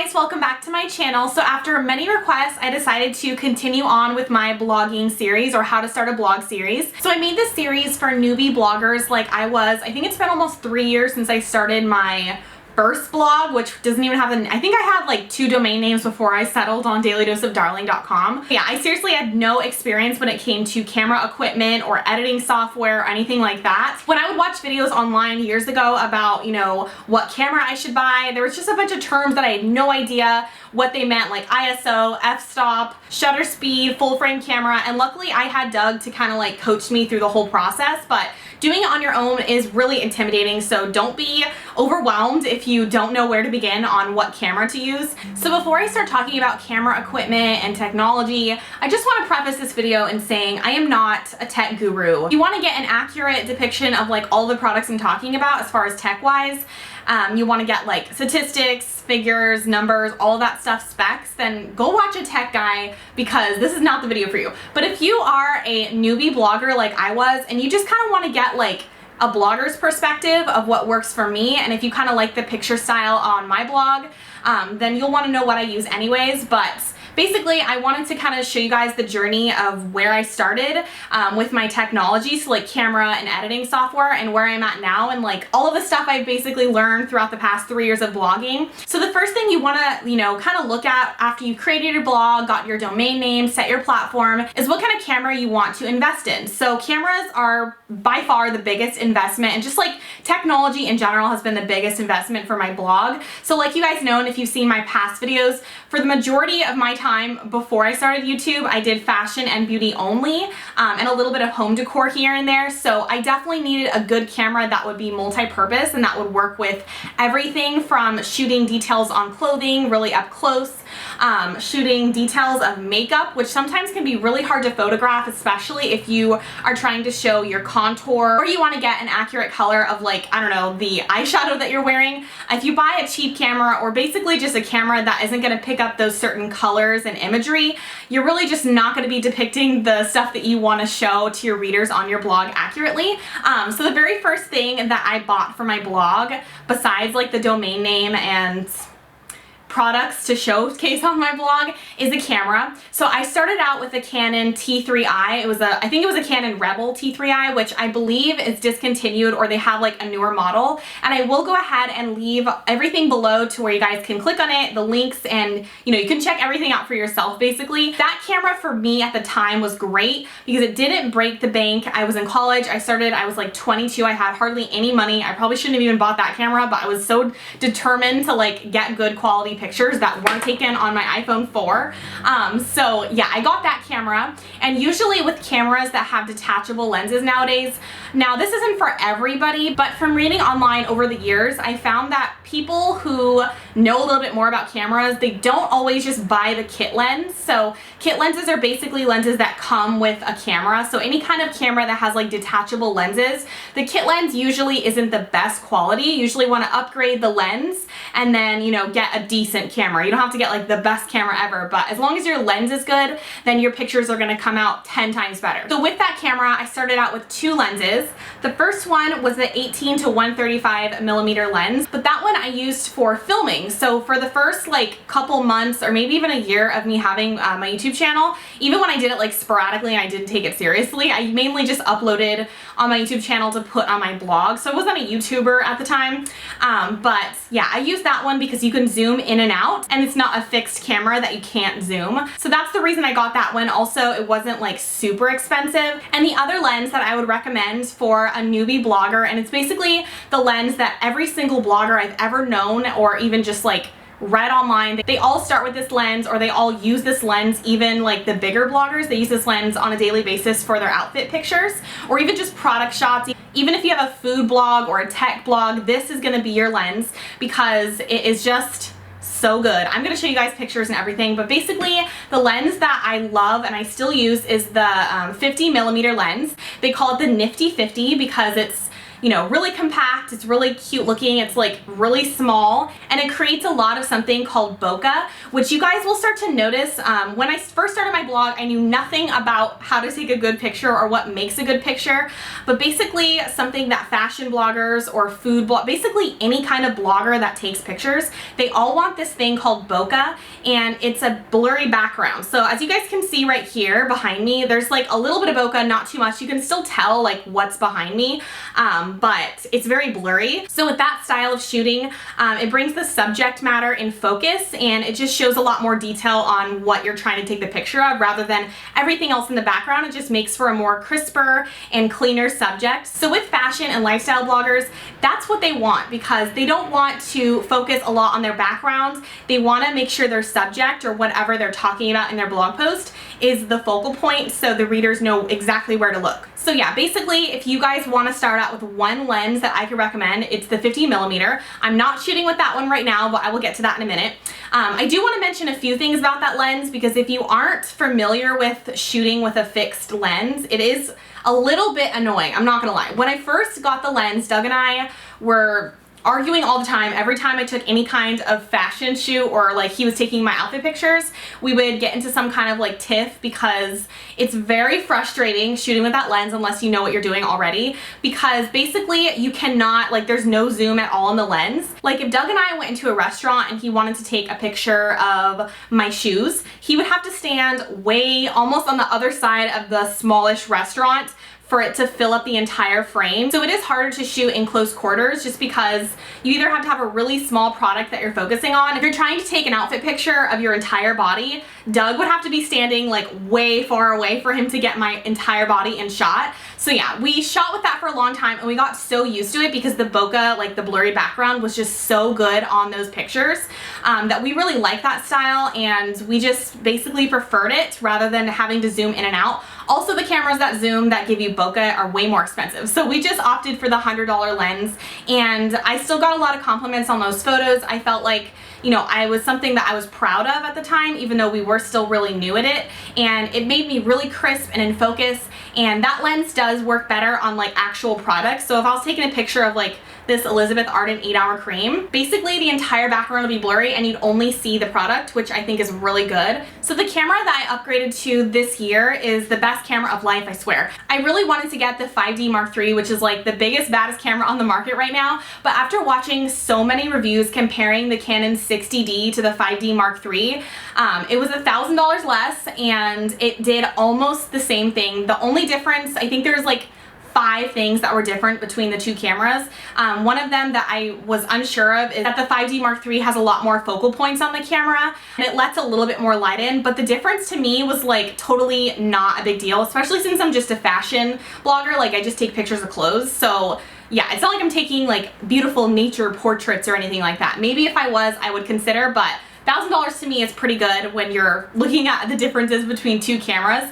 guys, welcome back to my channel. So after many requests, I decided to continue on with my blogging series, or how to start a blog series. So I made this series for newbie bloggers like I was. I think it's been almost 3 years since I started my first blog, which doesn't even have I think I had like 2 domain names before I settled on dailydoseofdarling.com. Yeah, I seriously had no experience when it came to camera equipment or editing software or anything like that. When I would watch videos online years ago about, you know, what camera I should buy, there was just a bunch of terms that I had no idea what they meant, like ISO, f-stop, shutter speed, full frame camera, and luckily I had Doug to kind of like coach me through the whole process. But doing it on your own is really intimidating, so don't be overwhelmed if you don't know where to begin on what camera to use. So before I start talking about camera equipment and technology, I just want to preface this video in saying I am not a tech guru. If you want to get an accurate depiction of like all the products I'm talking about as far as tech-wise, you want to get like statistics, figures, numbers, all that stuff, specs, then go watch a tech guy, because this is not the video for you. But if you are a newbie blogger like I was, and you just kind of want to get like a blogger's perspective of what works for me, and if you kind of like the picture style on my blog, then you'll want to know what I use anyways. But basically, I wanted to kind of show you guys the journey of where I started with my technology, so like camera and editing software, and where I'm at now, and like all of the stuff I've basically learned throughout the past 3 years of blogging. So the first thing you want to, you know, kind of look at after you created your blog, got your domain name, set your platform, is what kind of camera you want to invest in. So cameras are by far the biggest investment, and just like technology in general has been the biggest investment for my blog. So like you guys know, and if you've seen my past videos, for the majority of my time before I started YouTube, I did fashion and beauty only, and a little bit of home decor here and there. So I definitely needed a good camera that would be multi-purpose and that would work with everything from shooting details on clothing really up close, shooting details of makeup, which sometimes can be really hard to photograph, especially if you are trying to show your contour, or you want to get an accurate color of, like, I don't know, the eyeshadow that you're wearing. If you buy a cheap camera, or basically just a camera that isn't going to pick up those certain colors and imagery, you're really just not going to be depicting the stuff that you want to show to your readers on your blog accurately. So the very first thing that I bought for my blog, besides like the domain name and products to showcase on my blog, is a camera. So I started out with a Canon T3i. I think it was a Canon Rebel T3i, which I believe is discontinued, or they have like a newer model. And I will go ahead and leave everything below to where you guys can click on it, the links, and you know, you can check everything out for yourself basically. That camera for me at the time was great because it didn't break the bank. I was in college. I was like 22. I had hardly any money. I probably shouldn't have even bought that camera, but I was so determined to like get good quality pictures that weren't taken on my iPhone 4. So yeah, I got that camera. And usually with cameras that have detachable lenses nowadays, now this isn't for everybody, but from reading online over the years, I found that people who know a little bit more about cameras, they don't always just buy the kit lens. So kit lenses are basically lenses that come with a camera. So any kind of camera that has like detachable lenses, the kit lens usually isn't the best quality. You usually want to upgrade the lens and then, you know, get a decent camera. You don't have to get like the best camera ever, but as long as your lens is good, then your pictures are going to come out 10 times better. So with that camera, I started out with 2 lenses. The first one was the 18 to 135 millimeter lens, but that one I used for filming. So for the first like couple months, or maybe even a year of me having my YouTube channel, even when I did it like sporadically and I didn't take it seriously, I mainly just uploaded on my YouTube channel to put on my blog. So I wasn't a YouTuber at the time, but yeah, I used that one because you can zoom in and out, and it's not a fixed camera that you can't zoom. So that's the reason I got that one. Also, it wasn't like super expensive. And the other lens that I would recommend for a newbie blogger, and it's basically the lens that every single blogger I've ever known, or even just like read online, they all start with this lens, or they all use this lens. Even like the bigger bloggers, they use this lens on a daily basis for their outfit pictures, or even just product shots. Even if you have a food blog or a tech blog, this is going to be your lens because it is just so good. I'm going to show you guys pictures and everything, but basically the lens that I love and I still use is the 50 millimeter lens. They call it the Nifty 50 because it's you know, really compact. It's really cute looking. It's like really small, and it creates a lot of something called bokeh, which you guys will start to notice. When I first started my blog, I knew nothing about how to take a good picture or what makes a good picture, but basically something that fashion bloggers or food basically any kind of blogger that takes pictures, they all want this thing called bokeh, and it's a blurry background. So as you guys can see right here behind me, there's like a little bit of bokeh, not too much. You can still tell like what's behind me, but it's very blurry. So with that style of shooting, it brings the subject matter in focus, and it just shows a lot more detail on what you're trying to take the picture of rather than everything else in the background. It just makes for a more crisper and cleaner subject. So with fashion and lifestyle bloggers, that's what they want, because they don't want to focus a lot on their background. They want to make sure their subject or whatever they're talking about in their blog post is the focal point, so the readers know exactly where to look. So yeah, basically if you guys want to start out with one lens that I could recommend, it's the 50mm. I'm not shooting with that one right now, but I will get to that in a minute. I do want to mention a few things about that lens, because if you aren't familiar with shooting with a fixed lens, it is a little bit annoying, I'm not gonna lie. When I first got the lens, Doug and I were arguing all the time. Every time I took any kind of fashion shoot, or like he was taking my outfit pictures, we would get into some kind of like tiff, because it's very frustrating shooting with that lens unless you know what you're doing already, because basically you cannot, like, there's no zoom at all in the lens. Like if Doug and I went into a restaurant and he wanted to take a picture of my shoes, he would have to stand way almost on the other side of the smallish restaurant for it to fill up the entire frame. So it is harder to shoot in close quarters, just because you either have to have a really small product that you're focusing on. If you're trying to take an outfit picture of your entire body, Doug would have to be standing like way far away for him to get my entire body in shot. So yeah, we shot with that for a long time, and we got so used to it because the bokeh, like the blurry background, was just so good on those pictures, that we really like that style, and we just basically preferred it rather than having to zoom in and out. Also, the cameras that zoom that give you bokeh are way more expensive, so we just opted for the $100 lens, and I still got a lot of compliments on those photos. I felt like, you know, I was something that I was proud of at the time, even though we were still really new at it, and it made me really crisp and in focus. And that lens does work better on like actual products. So if I was taking a picture of like this Elizabeth Arden 8-hour cream, basically the entire background will be blurry and you'd only see the product, which I think is really good. So the camera that I upgraded to this year is the best camera of life, I swear. I really wanted to get the 5D Mark III, which is like the biggest, baddest camera on the market right now. But after watching so many reviews comparing the Canon 60D to the 5D Mark III, it was $1,000 less and it did almost the same thing. The only difference, I think there's like 5 things that were different between the two cameras. One of them that I was unsure of is that the 5D Mark III has a lot more focal points on the camera and it lets a little bit more light in, but the difference to me was like totally not a big deal, especially since I'm just a fashion blogger. Like I just take pictures of clothes, so yeah, it's not like I'm taking like beautiful nature portraits or anything like that. Maybe if I was, I would consider, but $1,000 to me is pretty good when you're looking at the differences between two cameras.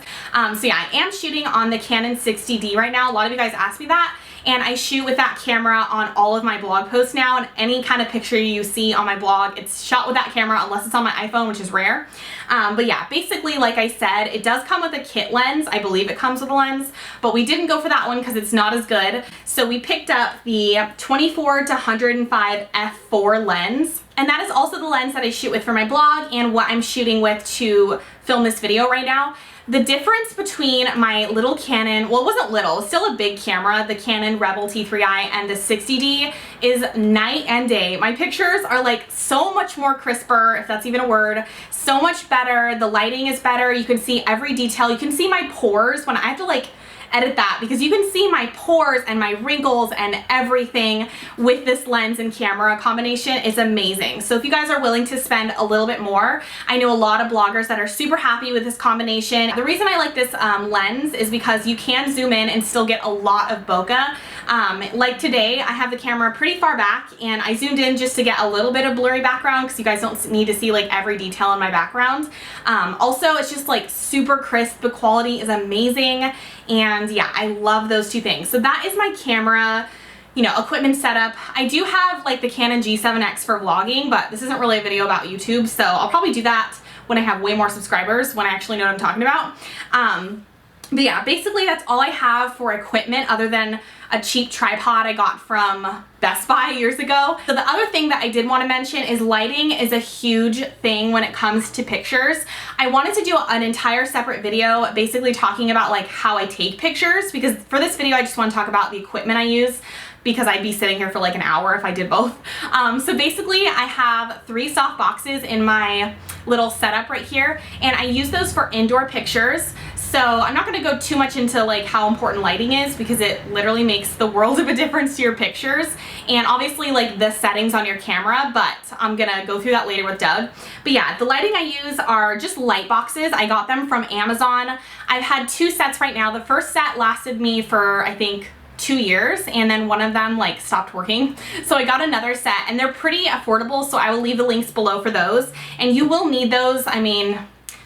So yeah, I am shooting on the Canon 60D right now. A lot of you guys asked me that, and I shoot with that camera on all of my blog posts now, and any kind of picture you see on my blog, it's shot with that camera unless it's on my iPhone, which is rare. But yeah, basically, like I said, it does come with a kit lens. I believe it comes with a lens, but we didn't go for that one because it's not as good. So we picked up the 24 to 105 f4 lens. And that is also the lens that I shoot with for my blog and what I'm shooting with to film this video right now. The difference between my little Canon, well, it wasn't little, it's still a big camera, the Canon Rebel T3i and the 60D is night and day. My pictures are like so much more crisper, if that's even a word, so much better. The lighting is better. You can see every detail. You can see my pores when I have to like edit that, because you can see my pores and my wrinkles and everything with this lens and camera combination. Is amazing. So if you guys are willing to spend a little bit more, I know a lot of bloggers that are super happy with this combination. The reason I like this lens is because you can zoom in and still get a lot of bokeh. Like today, I have the camera pretty far back and I zoomed in just to get a little bit of blurry background because you guys don't need to see like every detail in my background. Also, it's just like super crisp. The quality is amazing. And yeah, I love those two things. So that is my camera, you know, equipment setup. I do have like the Canon G7X for vlogging, but this isn't really a video about YouTube, so I'll probably do that when I have way more subscribers, when I actually know what I'm talking about. But yeah, basically that's all I have for equipment other than a cheap tripod I got from Best Buy years ago. So the other thing that I did want to mention is lighting is a huge thing when it comes to pictures. I wanted to do an entire separate video basically talking about like how I take pictures, because for this video I just want to talk about the equipment I use, because I'd be sitting here for like an hour if I did both. So basically I have 3 soft boxes in my little setup right here, and I use those for indoor pictures. So I'm not gonna go too much into like how important lighting is, because it literally makes the world of a difference to your pictures, and obviously like the settings on your camera, but I'm gonna go through that later with Doug. But yeah, the lighting I use are just light boxes. I got them from Amazon. I've had 2 sets right now. The first set lasted me for I think 2 years, and then one of them like stopped working. So I got another set, and they're pretty affordable, so I will leave the links below for those. And you will need those. I mean,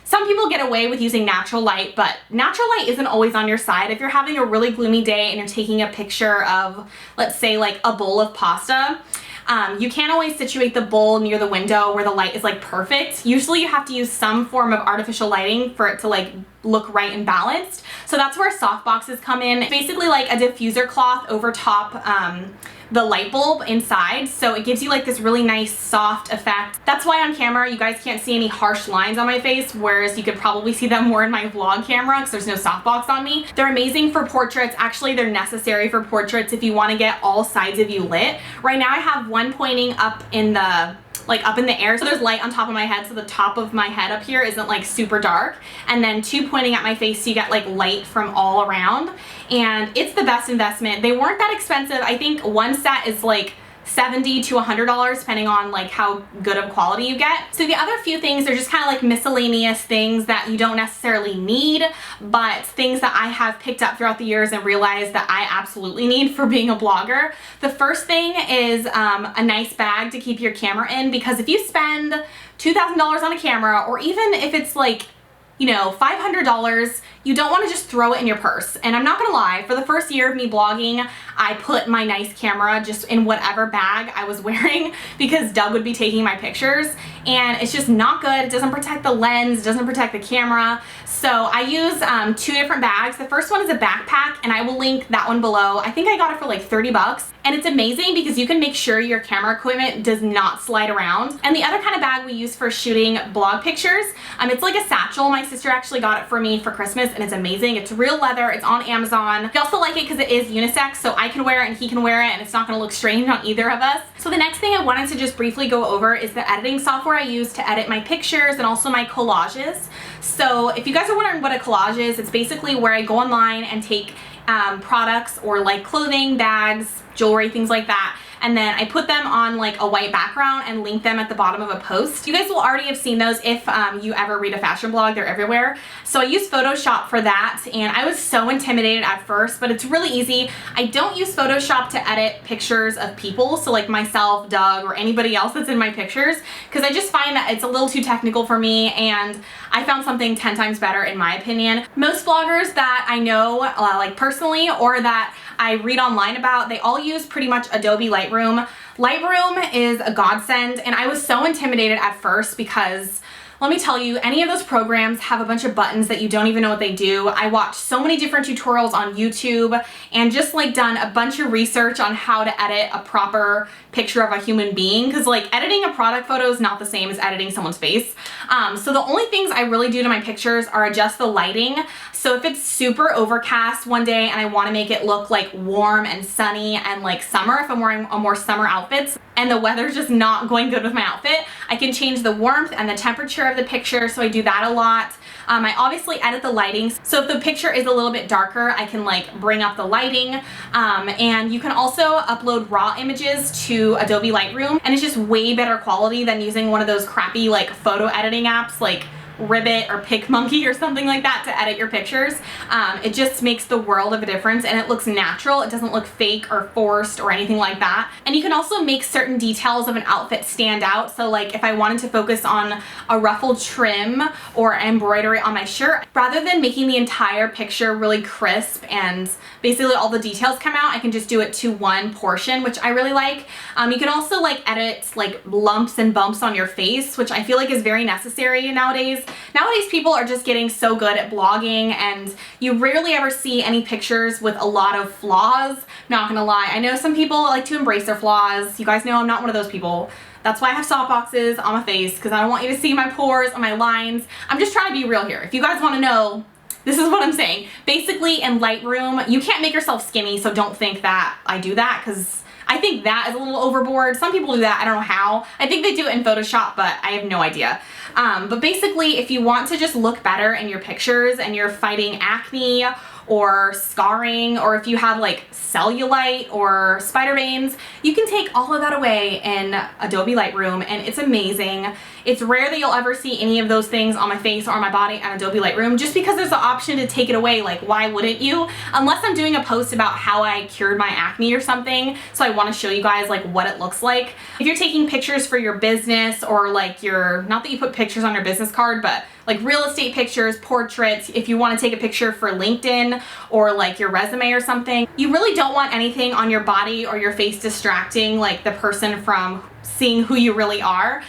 some people get away with using natural light, but natural light isn't always on your side. If you're having a really gloomy day and you're taking a picture of, let's say, like a bowl of pasta, you can't always situate the bowl near the window where the light is like perfect. Usually you have to use some form of artificial lighting for it to like look right and balanced. So that's where soft boxes come in. It's basically like a diffuser cloth over top the light bulb inside, so it gives you like this really nice soft effect. That's why on camera you guys can't see any harsh lines on my face, whereas you could probably see them more in my vlog camera because there's no softbox on me. They're amazing for portraits. Actually, they're necessary for portraits if you want to get all sides of you lit. Right now I have one pointing up in the air, so there's light on top of my head, so the top of my head up here isn't like super dark, and then 2 pointing at my face, so you get like light from all around, and it's the best investment. They weren't that expensive. I think one set is like $70 to $100 depending on like how good of quality you get. So the other few things are just kind of like miscellaneous things that you don't necessarily need, but things that I have picked up throughout the years and realized that I absolutely need for being a blogger. The first thing is a nice bag to keep your camera in, because if you spend $2,000 on a camera, or even if it's like, you know, $500, you don't want to just throw it in your purse. And I'm not gonna lie, for the first year of me blogging, I put my nice camera just in whatever bag I was wearing, because Doug would be taking my pictures, and it's just not good. It doesn't protect the lens, it doesn't protect the camera. So I use 2 different bags. The first one is a backpack, and I will link that one below. I think I got it for like 30 bucks. And it's amazing because you can make sure your camera equipment does not slide around. And the other kind of bag we use for shooting blog pictures, it's like a satchel. My sister actually got it for me for Christmas, and it's amazing. It's real leather. It's on Amazon. I also like it because it is unisex, so I can wear it and he can wear it, and it's not going to look strange on either of us. So the next thing I wanted to just briefly go over is the editing software I use to edit my pictures and also my collages. So if you guys are wondering what a collage is, it's basically where I go online and take products or like clothing, bags, jewelry, things like that, and then I put them on like a white background and link them at the bottom of a post. You guys will already have seen those if you ever read a fashion blog. They're everywhere. So I use Photoshop for that, and I was so intimidated at first, but it's really easy. I don't use Photoshop to edit pictures of people, so like myself, Doug, or anybody else that's in my pictures, because I just find that it's a little too technical for me, and I found something 10 times better in my opinion. Most bloggers that I know like personally, or that I read online about, they all use pretty much Adobe Lightroom. Lightroom is a godsend, and I was so intimidated at first because, let me tell you, any of those programs have a bunch of buttons that you don't even know what they do. I watched so many different tutorials on YouTube and just like done a bunch of research on how to edit a proper picture of a human being, because like editing a product photo is not the same as editing someone's face. So the only things I really do to my pictures are adjust the lighting. So if it's super overcast one day and I want to make it look like warm and sunny and like summer, if I'm wearing a more summer outfits and the weather's just not going good with my outfit, I can change the warmth and the temperature of the picture, so I do that a lot. I obviously edit the lighting, so if the picture is a little bit darker, I can like bring up the lighting, and you can also upload raw images to Adobe Lightroom, and it's just way better quality than using one of those crappy like photo editing apps like Ribbit or PicMonkey or something like that to edit your pictures. It just makes the world of a difference, and it looks natural. It doesn't look fake or forced or anything like that. And you can also make certain details of an outfit stand out. So like if I wanted to focus on a ruffled trim or embroidery on my shirt, rather than making the entire picture really crisp and basically all the details come out, I can just do it to one portion, which I really like. You can also like edit like lumps and bumps on your face, which I feel like is very necessary nowadays. nowadays people are just getting so good at blogging, and you rarely ever see any pictures with a lot of flaws. Not gonna lie, I know some people like to embrace their flaws. You guys know I'm not one of those people. That's why I have soft boxes on my face, because I don't want you to see my pores or my lines. I'm just trying to be real here. If you guys want to know, this is what I'm saying. Basically, in Lightroom, you can't make yourself skinny, so don't think that I do that, because I think that is a little overboard. Some people do that, I don't know how. I think they do it in Photoshop, but I have no idea. But basically, if you want to just look better in your pictures and you're fighting acne or scarring, or if you have like cellulite or spider veins, you can take all of that away in Adobe Lightroom, and it's amazing. It's rare that you'll ever see any of those things on my face or on my body on Adobe Lightroom, just because there's the option to take it away. Like, why wouldn't you? Unless I'm doing a post about how I cured my acne or something, so I want to show you guys like what it looks like. If you're taking pictures for your business, or like your, not that you put pictures on your business card, but like real estate pictures, portraits, if you want to take a picture for LinkedIn or like your resume or something, you really don't want anything on your body or your face distracting like the person from seeing who you really are.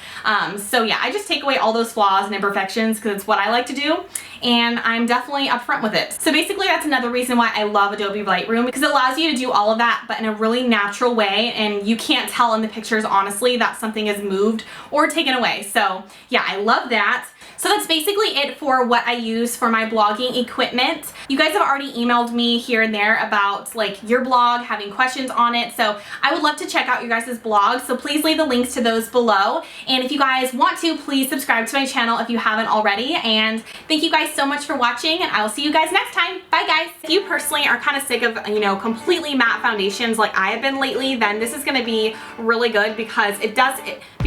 So yeah, I just take away all those flaws and imperfections because it's what I like to do, and I'm definitely upfront with it. So basically that's another reason why I love Adobe Lightroom, because it allows you to do all of that but in a really natural way, and you can't tell in the pictures honestly that something is moved or taken away. So yeah, I love that. So that's basically it for what I use for my blogging equipment. You guys have already emailed me here and there about like your blog, having questions on it. So I would love to check out your guys' blogs. So please leave the links to those below. And if you guys want to, please subscribe to my channel if you haven't already. And thank you guys so much for watching, and I will see you guys next time. Bye guys. If you personally are kind of sick of, you know, completely matte foundations like I have been lately, then this is going to be really good because it does